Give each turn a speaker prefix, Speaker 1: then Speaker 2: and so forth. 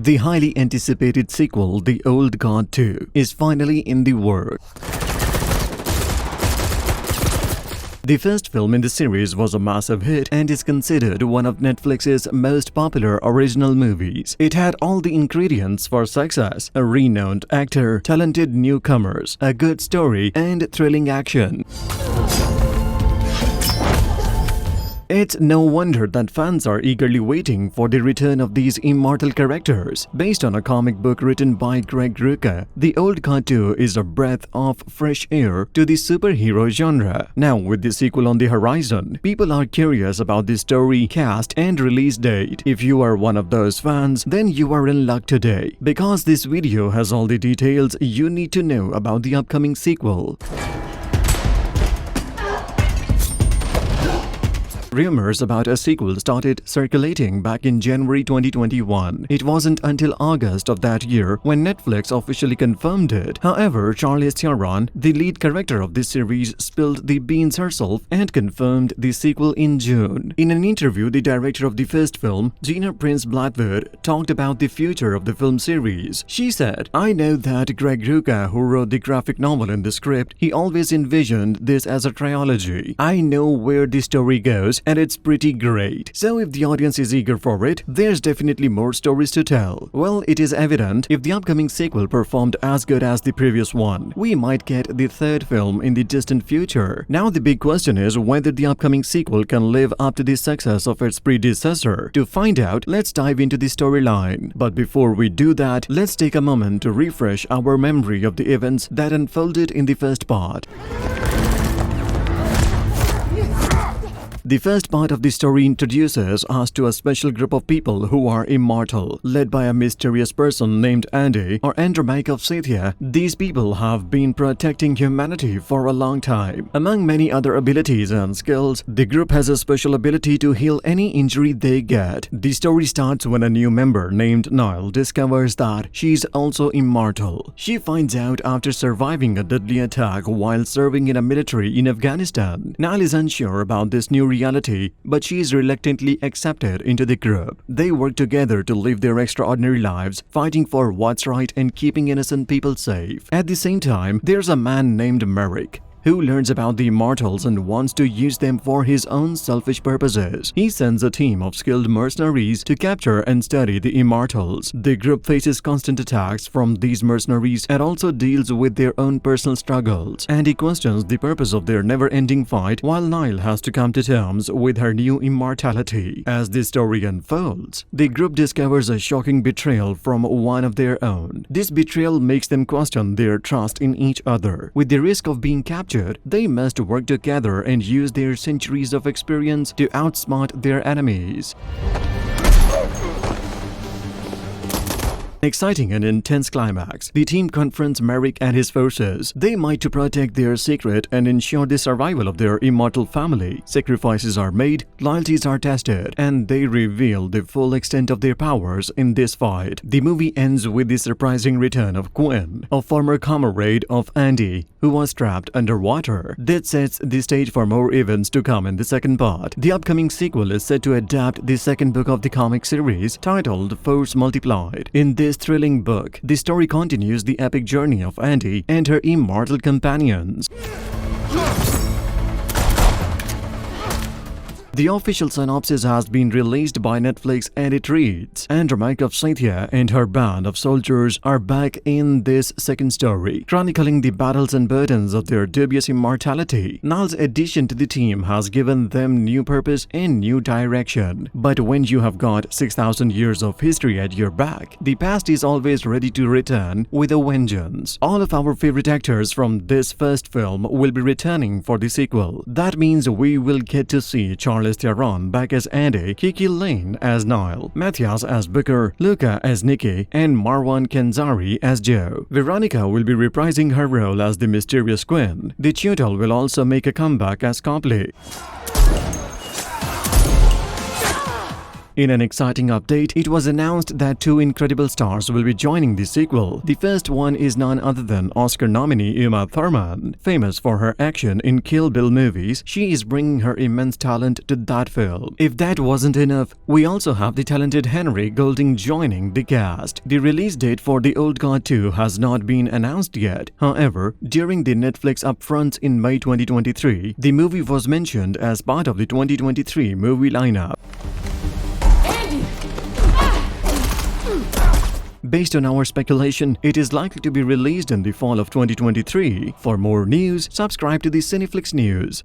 Speaker 1: The highly anticipated sequel, The Old Guard 2, is finally in the works. The first film in the series was a massive hit and is considered one of Netflix's most popular original movies. It had all the ingredients for success: a renowned actor, talented newcomers, a good story, and thrilling action. It's no wonder that fans are eagerly waiting for the return of these immortal characters. Based on a comic book written by Greg Rucka, The Old Guard 2 is a breath of fresh air to the superhero genre. Now, with the sequel on the horizon, people are curious about the story, cast, and release date. If you are one of those fans, then you are in luck today, because this video has all the details you need to know about the upcoming sequel. Rumors about a sequel started circulating back in January 2021. It wasn't until August of that year when Netflix officially confirmed it. However, Charlize Theron, the lead character of this series, spilled the beans herself and confirmed the sequel in June. In an interview, the director of the first film, Gina Prince Blackwood, talked about the future of the film series. She said, "I know that Greg Rucka, who wrote the graphic novel in the script, he always envisioned this as a trilogy. I know where the story goes, and it's pretty great. So if the audience is eager for it, there's definitely more stories to tell." Well, it is evident if the upcoming sequel performed as good as the previous one, we might get the third film in the distant future. Now the big question is whether the upcoming sequel can live up to the success of its predecessor. To find out, let's dive into the storyline. But before we do that, let's take a moment to refresh our memory of the events that unfolded in the first part. The first part of the story introduces us to a special group of people who are immortal, led by a mysterious person named Andy, or Andromache of Scythia. These people have been protecting humanity for a long time. Among many other abilities and skills, the group has a special ability to heal any injury they get. The story starts when a new member named Niall discovers that she's also immortal. She finds out after surviving a deadly attack while serving in a military in Afghanistan. Niall is unsure about this new reality, but she is reluctantly accepted into the group. They work together to live their extraordinary lives, fighting for what's right and keeping innocent people safe. At the same time, there's a man named Merrick, who learns about the immortals and wants to use them for his own selfish purposes. He sends a team of skilled mercenaries to capture and study the immortals. The group faces constant attacks from these mercenaries and also deals with their own personal struggles. And he questions the purpose of their never-ending fight, while Niall has to come to terms with her new immortality. As the story unfolds, the group discovers a shocking betrayal from one of their own. This betrayal makes them question their trust in each other. With the risk of being captured, they must work together and use their centuries of experience to outsmart their enemies. Exciting and intense climax. The team confronts Merrick and his forces. They might to protect their secret and ensure the survival of their immortal family. Sacrifices are made, loyalties are tested, and they reveal the full extent of their powers in this fight. The movie ends with the surprising return of Gwen, a former comrade of Andy, who was trapped underwater. That sets the stage for more events to come in the second part. The upcoming sequel is set to adapt the second book of the comic series, titled Force Multiplied. In this thrilling book, the story continues the epic journey of Andy and her immortal companions. The official synopsis has been released by Netflix and it reads, Andromache of Scythia and her band of soldiers are back in this second story, chronicling the battles and burdens of their dubious immortality. Niall's addition to the team has given them new purpose and new direction. But when you have got 6,000 years of history at your back, the past is always ready to return with a vengeance. All of our favorite actors from this first film will be returning for the sequel. That means we will get to see Charlize Theron back as Andy, Kiki Lane as Niall, Matthias as Booker, Luca as Nikki, and Marwan Kenzari as Joe. Veronica will be reprising her role as the mysterious Gwen. The Turtle will also make a comeback as Copley. In an exciting update, it was announced that two incredible stars will be joining the sequel. The first one is none other than Oscar nominee Uma Thurman. Famous for her action in Kill Bill movies, she is bringing her immense talent to that film. If that wasn't enough, we also have the talented Henry Golding joining the cast. The release date for The Old Guard 2 has not been announced yet. However, during the Netflix upfront in May 2023, the movie was mentioned as part of the 2023 movie lineup. Based on our speculation, it is likely to be released in the fall of 2023. For more news, subscribe to the Cineflicks News.